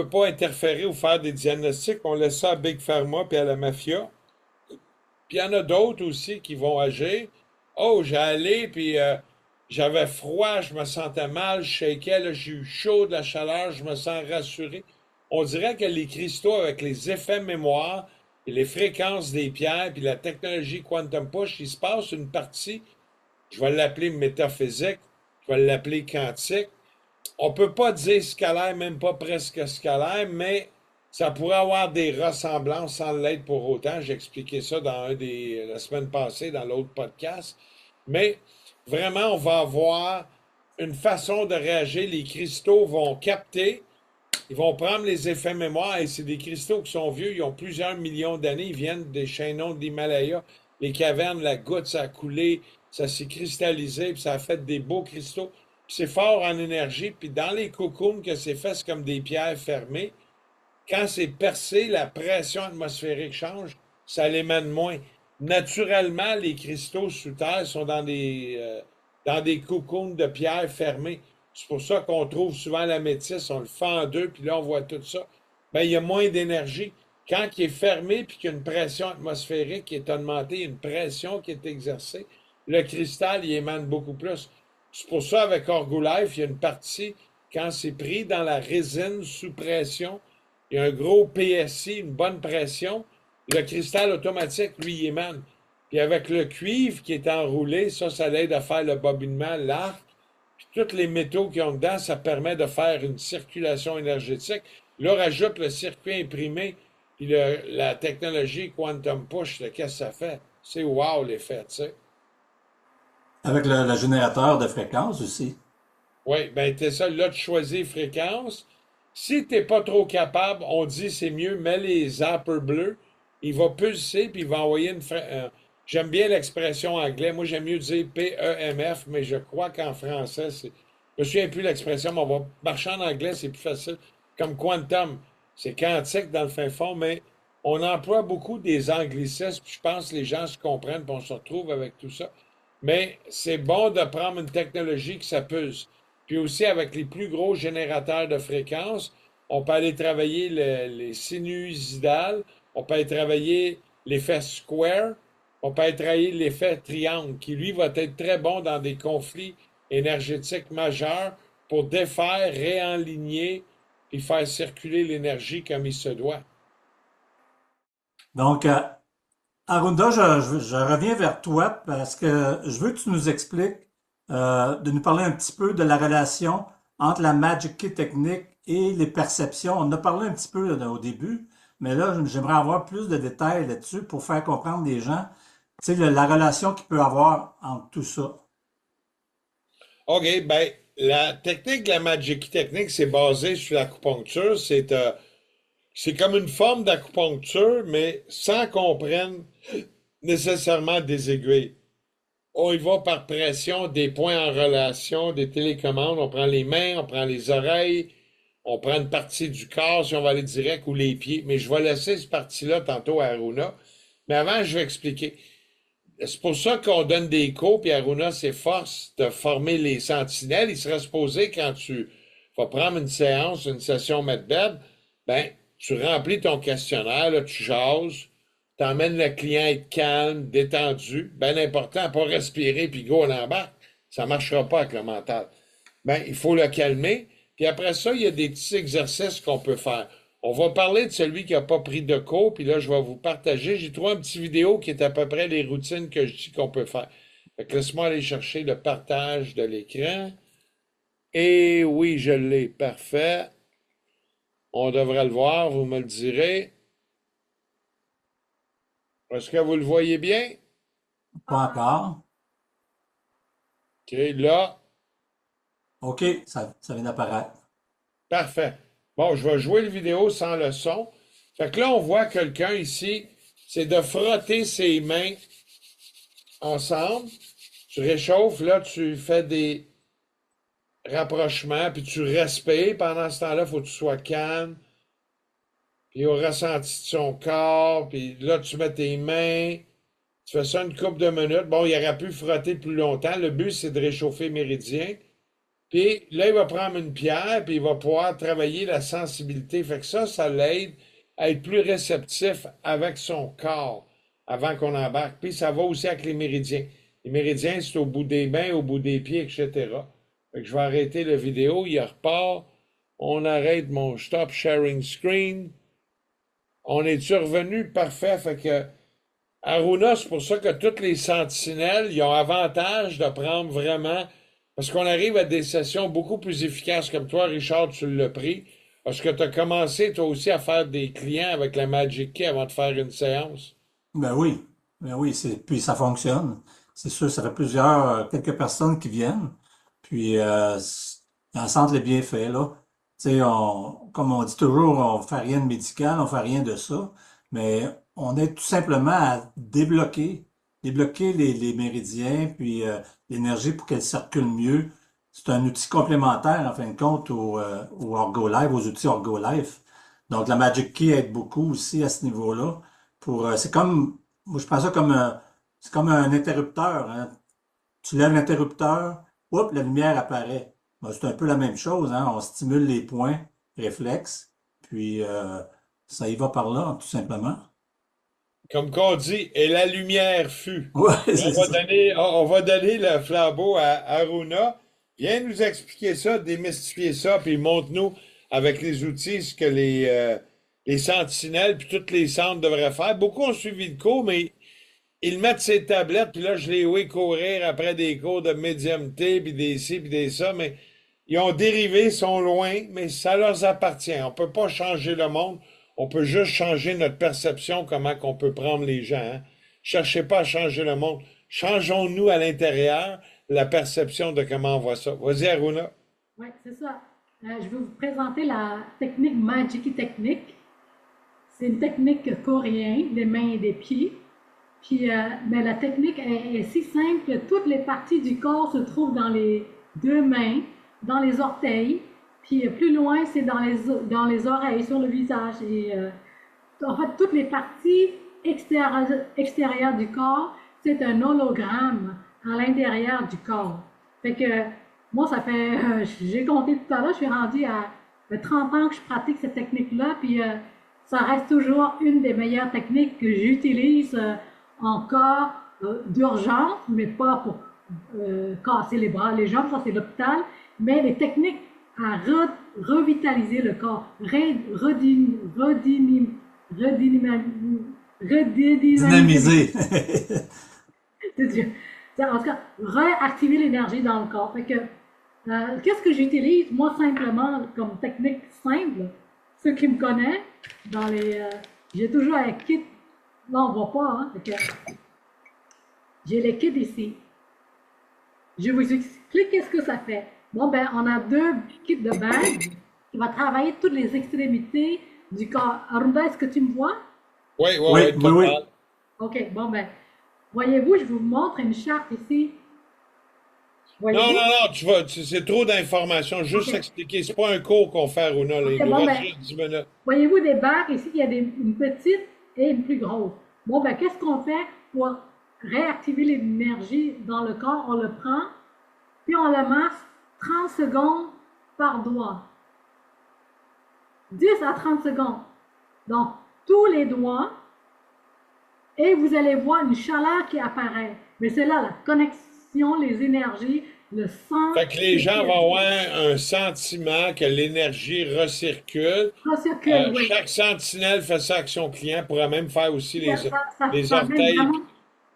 pas interférer ou faire des diagnostics, on laisse ça à Big Pharma puis à la mafia. Puis il y en a d'autres aussi qui vont agir. Oh, j'ai allé, puis j'avais froid, je me sentais mal, je shakeais, là, j'ai eu chaud, de la chaleur, je me sens rassuré. On dirait que les cristaux, avec les effets mémoire, et les fréquences des pierres, puis la technologie Quantum Push, il se passe une partie, je vais l'appeler métaphysique, je vais l'appeler quantique. On peut pas dire scalaire, même pas presque scalaire, mais ça pourrait avoir des ressemblances sans l'être pour autant. J'ai expliqué ça la semaine passée dans l'autre podcast. Mais vraiment, on va avoir une façon de réagir. Les cristaux vont capter, ils vont prendre les effets mémoire, et c'est des cristaux qui sont vieux, ils ont plusieurs millions d'années, ils viennent des chaînons de l'Himalaya, les cavernes, la goutte, ça a coulé, ça s'est cristallisé, puis ça a fait des beaux cristaux. Puis c'est fort en énergie, puis dans les cocoons que c'est fait, c'est comme des pierres fermées. Quand c'est percé, la pression atmosphérique change, ça l'émane moins. Naturellement, les cristaux sous terre sont dans des cocons de pierre fermées. C'est pour ça qu'on trouve souvent la métisse, on le fait en deux, puis là, on voit tout ça. Bien, il y a moins d'énergie. Quand il est fermé, puis qu'il y a une pression atmosphérique qui est augmentée, une pression qui est exercée, le cristal, il émane beaucoup plus. C'est pour ça, avec Orgolife, il y a une partie, quand c'est pris dans la résine sous pression, il y a un gros PSI, une bonne pression, le cristal automatique, lui, il émane. Puis avec le cuivre qui est enroulé, ça l'aide à faire le bobinement, l'arc, puis tous les métaux qui ont dedans, ça permet de faire une circulation énergétique. Là, rajoute le circuit imprimé, puis la technologie Quantum Push, qu'est-ce que ça fait? C'est wow l'effet, tu sais. Avec le générateur de fréquence aussi. Oui, ben t'es ça, là, tu choisis fréquence. Si t'es pas trop capable, on dit c'est mieux, mets les zappers bleus. Il va pulser, puis il va envoyer j'aime bien l'expression anglaise. Moi, j'aime mieux dire PEMF, mais je crois qu'en français, c'est. Je me souviens plus l'expression, mais on va marcher en anglais, c'est plus facile. Comme quantum, c'est quantique dans le fin fond, mais on emploie beaucoup des anglicismes, puis je pense que les gens se comprennent, puis on se retrouve avec tout ça. Mais c'est bon de prendre une technologie qui s'appuse. Puis aussi, avec les plus gros générateurs de fréquences, on peut aller travailler les sinusoïdales, on peut aller travailler l'effet square, on peut aller travailler l'effet triangle, qui lui va être très bon dans des conflits énergétiques majeurs pour défaire, réaligner, puis faire circuler l'énergie comme il se doit. Donc, Arunda, je reviens vers toi parce que je veux que tu nous expliques, de nous parler un petit peu de la relation entre la Magic Key technique et les perceptions. On en a parlé un petit peu là, au début, mais là, j'aimerais avoir plus de détails là-dessus pour faire comprendre les gens, tu sais, la relation qu'il peut avoir entre tout ça. OK, ben, la technique de la Magic Technique, c'est basé sur l'acupuncture. C'est comme une forme d'acupuncture, mais sans qu'on prenne nécessairement des aiguilles. On y va par pression, des points en relation, des télécommandes. On prend les mains, on prend les oreilles, on prend une partie du corps si on va aller direct ou les pieds. Mais je vais laisser cette partie-là tantôt à Aruna. Mais avant, je vais expliquer. C'est pour ça qu'on donne des cours, puis Aruna s'efforce de former les sentinelles. Il serait supposé, quand tu vas prendre une séance, une session MedBed, ben, tu remplis ton questionnaire, là, tu jases, t'emmènes le client à être calme, détendu, bien important, pas respirer, puis go, on embarque. Ça marchera pas avec le mental. Ben, il faut le calmer, puis après ça, il y a des petits exercices qu'on peut faire. On va parler de celui qui n'a pas pris de cours, puis là, je vais vous partager. J'ai trouvé un petit vidéo qui est à peu près les routines que je dis qu'on peut faire. Fait que laisse-moi aller chercher le partage de l'écran. Et oui, je l'ai. Parfait. On devrait le voir, vous me le direz. Est-ce que vous le voyez bien? Pas encore. OK, là, OK, ça vient d'apparaître. parfait. Bon, je vais jouer le vidéo sans le son. Fait que là, on voit quelqu'un ici, c'est de frotter ses mains ensemble. Tu réchauffes, là, tu fais des rapprochements, puis tu respires. Pendant ce temps-là, il faut que tu sois calme. Puis au ressenti de son corps, puis là, tu mets tes mains. Tu fais ça une couple de minutes. Bon, il aurait pu frotter plus longtemps. Le but, c'est de réchauffer le méridien. Puis là, il va prendre une pierre, puis il va pouvoir travailler la sensibilité. Fait que ça l'aide à être plus réceptif avec son corps avant qu'on embarque. Puis ça va aussi avec les méridiens. Les méridiens, c'est au bout des mains, au bout des pieds, etc. Fait que je vais arrêter la vidéo, il repart. On arrête mon stop sharing screen. On est-tu revenu? Parfait. Fait que Aruna, c'est pour ça que toutes les sentinelles, ils ont avantage de prendre vraiment, parce qu'on arrive à des sessions beaucoup plus efficaces, comme toi, Richard, tu l'as pris. Est-ce que tu as commencé, toi aussi, à faire des clients avec la Magic Key avant de faire une séance? Ben oui, puis ça fonctionne. C'est sûr, ça fait quelques personnes qui viennent, puis ils en sentent les bienfaits, là. Tu sais, comme on dit toujours, on fait rien de médical, on fait rien de ça, mais on aide tout simplement à débloquer les méridiens, puis l'énergie pour qu'elle circule mieux. C'est un outil complémentaire, en fin de compte, au OrgoLife, aux outils OrgoLife. Donc, la Magic Key aide beaucoup aussi à ce niveau-là. C'est comme, moi je pense ça comme, c'est comme un interrupteur, hein. Tu lèves l'interrupteur, hop, la lumière apparaît. Ben, c'est un peu la même chose, hein. On stimule les points réflexes, puis ça y va par là, tout simplement. Comme qu'on dit, et la lumière fut. Ouais, Et c'est ça. on va donner le flambeau à Aruna. Viens nous expliquer ça, démystifier ça, puis montre-nous avec les outils ce que les sentinelles puis tous les centres devraient faire. Beaucoup ont suivi le cours, mais ils mettent ces tablettes, puis là, je les vois courir après des cours de médiumnité, puis des ci, puis des ça, mais ils ont dérivé, sont loin, mais ça leur appartient. On peut pas changer le monde, on peut juste changer notre perception, comment qu'on peut prendre les gens. Hein. Cherchez pas à changer le monde. Changeons-nous à l'intérieur la perception de comment on voit ça. Vas-y, Aruna. Oui, c'est ça. Je vais vous présenter la technique Magic technique. C'est une technique coréenne, des mains et des pieds. Puis, mais la technique est si simple que toutes les parties du corps se trouvent dans les deux mains, dans les orteils. Puis plus loin, c'est dans les oreilles, sur le visage. Et en fait, toutes les parties extérieures du corps, c'est un hologramme à l'intérieur du corps. Fait que moi, ça fait, j'ai compté tout à l'heure, je suis rendue à 30 ans que je pratique cette technique-là, puis ça reste toujours une des meilleures techniques que j'utilise en cas d'urgence, mais pas pour casser les bras, les jambes, ça c'est l'hôpital, mais les techniques à revitaliser le corps, redynamiser, Dynamisé. en tout cas, réactiver l'énergie dans le corps. Fait que, qu'est-ce que j'utilise, moi, simplement, comme technique simple? Ceux qui me connaissent, dans les, j'ai toujours un kit, là, on ne voit pas, hein? Fait que, j'ai les kits ici. Je vous explique qu'est-ce que ça fait. Bon, ben, on a deux kits de bagues qui va travailler toutes les extrémités du corps. Arunda, est-ce que tu me vois? Oui, oui, Oui, oui, oui, oui. total. OK, bon, ben, voyez-vous, je vous montre une charte ici. Non, non, Voyez-vous? non, c'est trop d'informations. Juste OK, expliquer. C'est pas un cours qu'on fait, Aruna, là. OK, Il nous bon, reste ben, juste 10 minutes. voyez-vous des barres ici, il y a une petite et une plus grosse. Bon, ben, qu'est-ce qu'on fait pour réactiver l'énergie dans le corps? On le prend, puis on le masse 30 secondes par doigt. 10 à 30 secondes. Donc, tous les doigts, et vous allez voir une chaleur qui apparaît. Mais c'est là la connexion, les énergies, le sang. Fait que les gens vont avoir un sentiment que l'énergie recircule. Recircule, oui. Chaque sentinelle fait ça avec son client, pourra même faire aussi les Ça amène orteils. vraiment,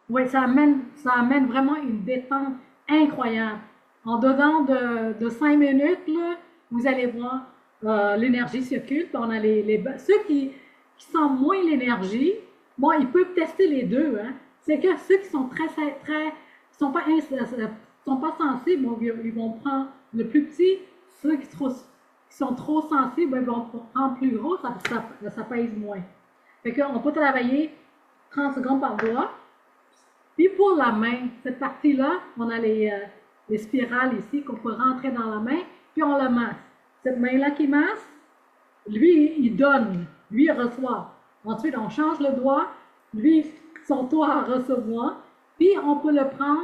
oui, ça amène vraiment une détente incroyable. En dedans de 5 minutes, là, vous allez voir, l'énergie circule. Puis on a ceux qui sentent moins l'énergie, bon, ils peuvent tester les deux. Hein. C'est que ceux qui sont sont pas, sont pas sensibles, bon, ils vont prendre le plus petit. Ceux qui sont trop sensibles, ils vont prendre plus gros, ça pèse moins. Fait qu'on peut travailler 30 secondes par doigt. Puis pour la main, cette partie-là, on a les spirales ici qu'on peut rentrer dans la main, puis on le masse. Cette main-là qui masse, lui, il donne, lui, il reçoit. Ensuite, on change le doigt, lui, son tour à recevoir, puis on peut le prendre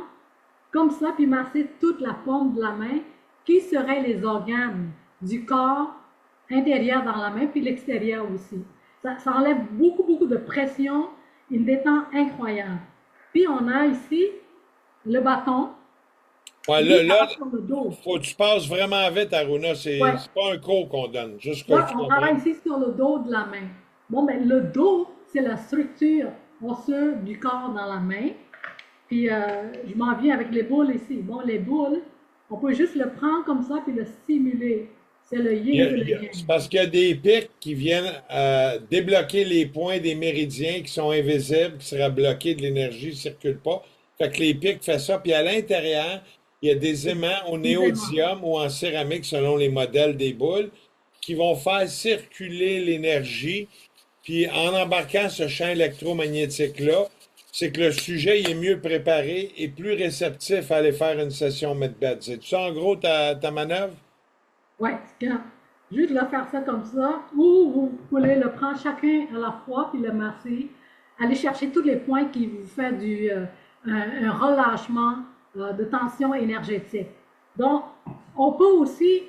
comme ça, puis masser toute la paume de la main, qui seraient les organes du corps intérieur dans la main, puis l'extérieur aussi. Ça enlève beaucoup, beaucoup de pression, une détente incroyable. Puis on a ici le bâton. Ouais, Lui, ça là, va sur le dos. faut que tu passes vraiment vite, Aruna. Ouais. C'est pas un cours qu'on donne, juste que Là, tu on comprennes. travaille ici sur le dos de la main. Bon, ben, le dos, c'est la structure osseuse du corps dans la main. Puis, je m'en viens avec les boules ici. Bon, les boules, on peut juste le prendre comme ça puis le stimuler. C'est le yin et le yang. C'est parce qu'il y a des pics qui viennent débloquer les points des méridiens qui sont invisibles, qui seraient bloqués de l'énergie, ne circulent pas. Fait que les pics fait ça. Puis à l'intérieur, il y a des aimants au néodyme ou en céramique, selon les modèles des boules, qui vont faire circuler l'énergie. Puis en embarquant ce champ électromagnétique-là, c'est que le sujet il est mieux préparé et plus réceptif à aller faire une session medbed. C'est ça en gros ta manœuvre? Ouais, juste le faire ça comme ça, ou vous pouvez le prendre chacun à la fois puis le masser. Aller chercher tous les points qui vous font un relâchement de tension énergétique. Donc, on peut aussi,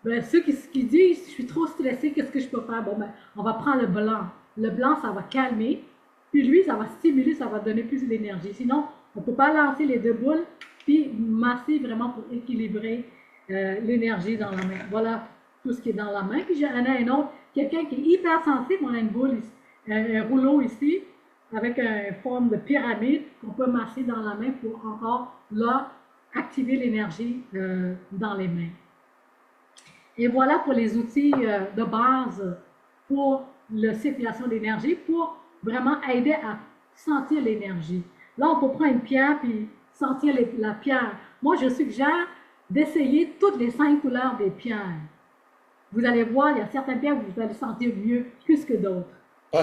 ben, ceux qui disent, je suis trop stressé, qu'est-ce que je peux faire? Bon, ben, on va prendre le blanc. Le blanc, ça va calmer. Puis lui, ça va stimuler, ça va donner plus d'énergie. Sinon, on ne peut pas lancer les deux boules puis masser vraiment pour équilibrer l'énergie dans la main. Voilà tout ce qui est dans la main. Puis j'en ai un autre, quelqu'un qui est hyper sensible. On a une boule, ici, un rouleau ici, avec une forme de pyramide qu'on peut masser dans la main pour encore, là, activer l'énergie dans les mains. Et voilà pour les outils de base pour la circulation d'énergie, pour vraiment aider à sentir l'énergie. Là, on peut prendre une pierre puis sentir la pierre. Moi, je suggère d'essayer toutes les 5 couleurs des pierres. Vous allez voir, il y a certaines pierres que vous allez sentir mieux plus que d'autres.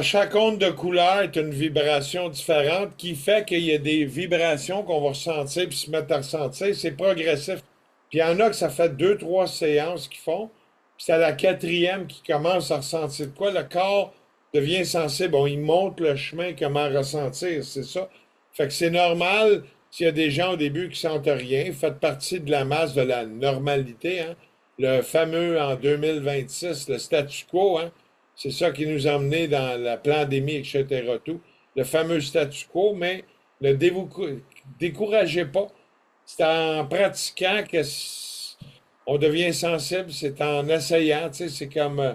Chaque onde de couleur est une vibration différente qui fait qu'il y a des vibrations qu'on va ressentir puis se mettre à ressentir. C'est progressif. Puis il y en a que ça fait 2, 3 séances qu'ils font. Puis c'est à la 4e qui commence à ressentir de quoi. Le corps devient sensible. Bon, il montre le chemin, comment ressentir, c'est ça. Fait que c'est normal s'il y a des gens au début qui sentent rien. Faites partie de la masse de la normalité, hein. Le fameux en 2026, le statu quo, hein. C'est ça qui nous a emmenés dans la pandémie, etc. Tout. Le fameux statu quo, mais ne découragez pas. C'est en pratiquant que on devient sensible, c'est en essayant. Tu sais, c'est comme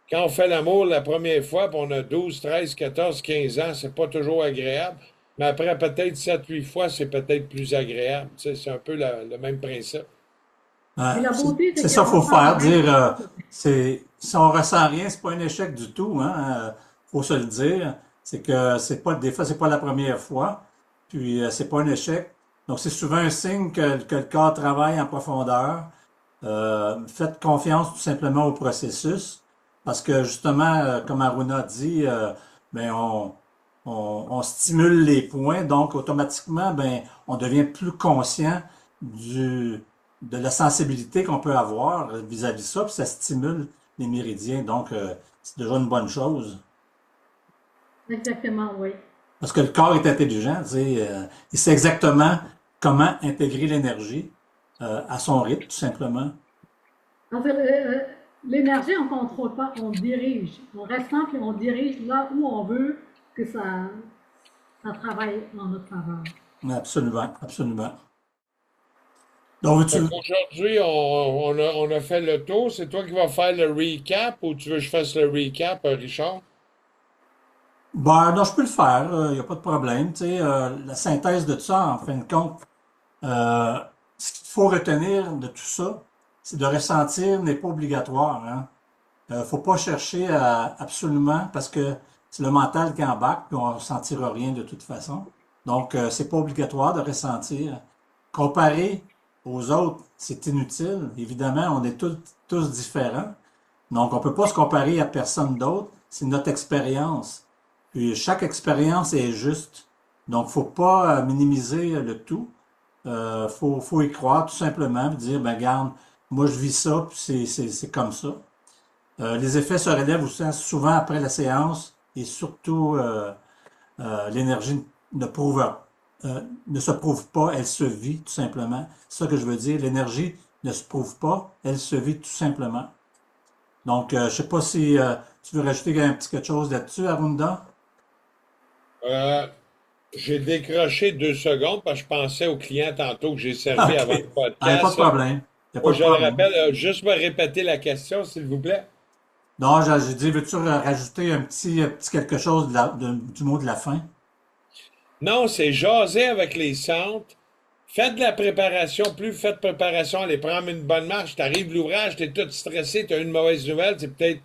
quand on fait l'amour la première fois, puis on a 12, 13, 14, 15 ans, c'est pas toujours agréable. Mais après peut-être 7, 8 fois, c'est peut-être plus agréable. Tu sais, c'est un peu le même principe. Et la beauté, C'est c'est ça, qu'on faut sent faire, rien. dire, si on ressent rien, c'est pas un échec du tout, hein, faut se le dire. C'est que c'est pas, des fois, c'est pas la première fois, puis c'est pas un échec. Donc, c'est souvent un signe que le corps travaille en profondeur. Faites confiance tout simplement au processus, parce que justement, comme Aruna dit, ben on stimule les points, donc automatiquement, ben on devient plus conscient de la sensibilité qu'on peut avoir vis-à-vis de ça, puis ça stimule les méridiens, donc c'est déjà une bonne chose. Exactement, oui. Parce que le corps est intelligent, tu sais, il sait exactement comment intégrer l'énergie à son rythme, tout simplement. En fait, l'énergie, on ne contrôle pas, on dirige. On ressent puis on dirige là où on veut que ça travaille en notre faveur. Absolument, absolument. Donc, Fait veux-tu... qu'aujourd'hui, on a fait le tour. C'est toi qui vas faire le recap ou tu veux que je fasse le recap, Richard? Ben, non, je peux le faire, il n'y a pas de problème. Tu sais, la synthèse de tout ça, en fin de compte, euh, ce qu'il faut retenir de tout ça, c'est de ressentir n'est pas obligatoire. Hein. Faut pas chercher absolument, parce que c'est le mental qui embarque, puis on ne ressentira rien de toute façon. Donc, c'est pas obligatoire de ressentir. Comparé aux autres, c'est inutile. Évidemment, on est tous différents. Donc, on peut pas se comparer à personne d'autre. C'est notre expérience. Puis, chaque expérience est juste. Donc, faut pas minimiser le tout. Faut y croire tout simplement, puis dire, ben, garde, moi, je vis ça, puis c'est comme ça. Les effets se relèvent aussi souvent après la séance et surtout l'énergie ne prouve ne se prouve pas, elle se vit tout simplement. C'est ça que je veux dire. L'énergie ne se prouve pas, elle se vit tout simplement. Donc, je sais pas si tu veux rajouter un petit quelque chose là-dessus, Arunda. Euh, j'ai décroché 2 secondes parce que je pensais au client tantôt que j'ai servi OK. avant le Ah, y a pas de podcast. problème. Y a pas de Je le problème. rappelle, juste me répéter la question, s'il vous plaît. Non, j'ai dit, veux-tu rajouter un petit quelque chose du mot de la fin? Non, c'est jaser avec les centres. Faites de la préparation. Plus vous faites de préparation, allez prendre une bonne marche. T'arrives l'ouvrage, t'es tout stressé, t'as une mauvaise nouvelle. C'est peut-être,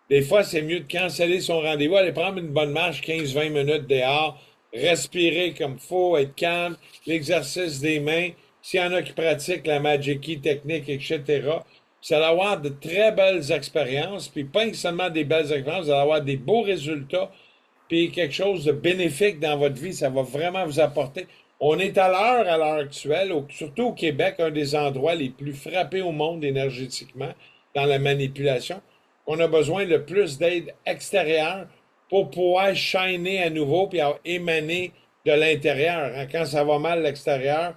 des fois, c'est mieux de canceller son rendez-vous, aller prendre une bonne marche, 15, 20 minutes dehors, respirer comme faut, être calme, l'exercice des mains. S'il y en a qui pratiquent la Magic Key technique, etc., vous allez avoir de très belles expériences, puis pas seulement des belles expériences, vous allez avoir des beaux résultats, puis quelque chose de bénéfique dans votre vie, ça va vraiment vous apporter. On est à l'heure actuelle, surtout au Québec, un des endroits les plus frappés au monde énergétiquement dans la manipulation. On a besoin de plus d'aide extérieure pour pouvoir shiner à nouveau puis émaner de l'intérieur. Hein. Quand ça va mal à l'extérieur,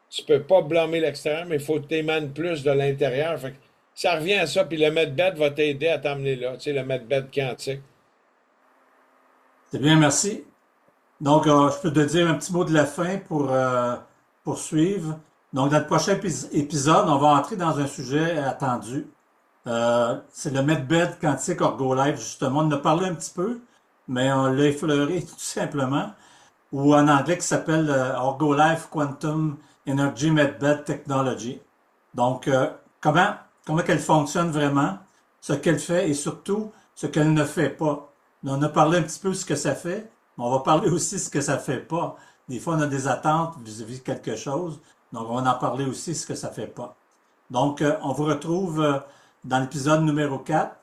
tu peux pas blâmer l'extérieur, mais il faut que tu émanes plus de l'intérieur. Fait que ça revient à ça, puis le medbed va t'aider à t'amener là, tu sais, le medbed quantique. C'est bien, merci. Donc, je peux te dire un petit mot de la fin pour poursuivre. Donc, dans le prochain épisode, on va entrer dans un sujet attendu. C'est le MedBed quantique OrgoLife, justement. On en a parlé un petit peu, mais on l'a effleuré tout simplement. Ou en anglais qui s'appelle OrgoLife Quantum Energy MedBed Technology. Donc, comment qu'elle fonctionne vraiment, ce qu'elle fait et surtout ce qu'elle ne fait pas. On a parlé un petit peu de ce que ça fait, mais on va parler aussi de ce que ça fait pas. Des fois, on a des attentes vis-à-vis de quelque chose, donc on va en parler aussi de ce que ça fait pas. Donc, on vous retrouve dans l'épisode numéro 4.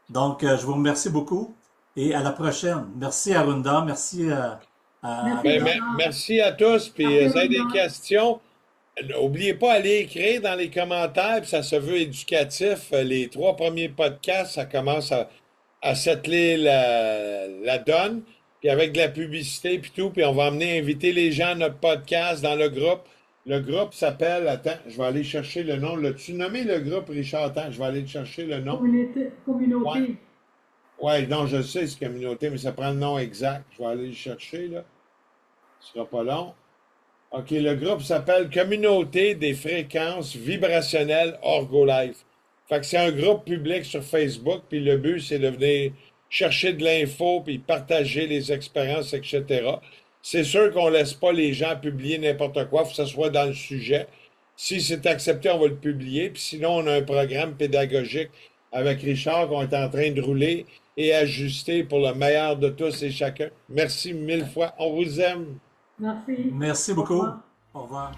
Donc, je vous remercie beaucoup et à la prochaine. Merci Arunda, merci à Merci, Ben, Arunda. Bernard. merci à tous. Puis, Merci, vous avez des Bernard. questions. N'oubliez pas d'aller écrire dans les commentaires, puis ça se veut éducatif. Les 3 premiers podcasts, ça commence à settler la donne, puis avec de la publicité, puis tout. Puis on va inviter les gens à notre podcast dans le groupe. Le groupe s'appelle, attends, je vais aller chercher le nom. L'as-tu nommé le groupe, Richard? Attends, je vais aller chercher le nom. Communauté. Ouais, Communauté. ouais, non, je sais, c'est communauté, mais ça prend le nom exact. Je vais aller le chercher, là. Ce sera pas long. OK, le groupe s'appelle Communauté des fréquences vibrationnelles OrgoLife. Fait que c'est un groupe public sur Facebook, puis le but, c'est de venir chercher de l'info, puis partager les expériences, etc. C'est sûr qu'on laisse pas les gens publier n'importe quoi, faut que ça soit dans le sujet. Si c'est accepté, on va le publier, puis sinon, on a un programme pédagogique avec Richard qu'on est en train de rouler et ajuster pour le meilleur de tous et chacun. Merci 1000 fois. On vous aime. Merci. Merci Au beaucoup. revoir. Au revoir.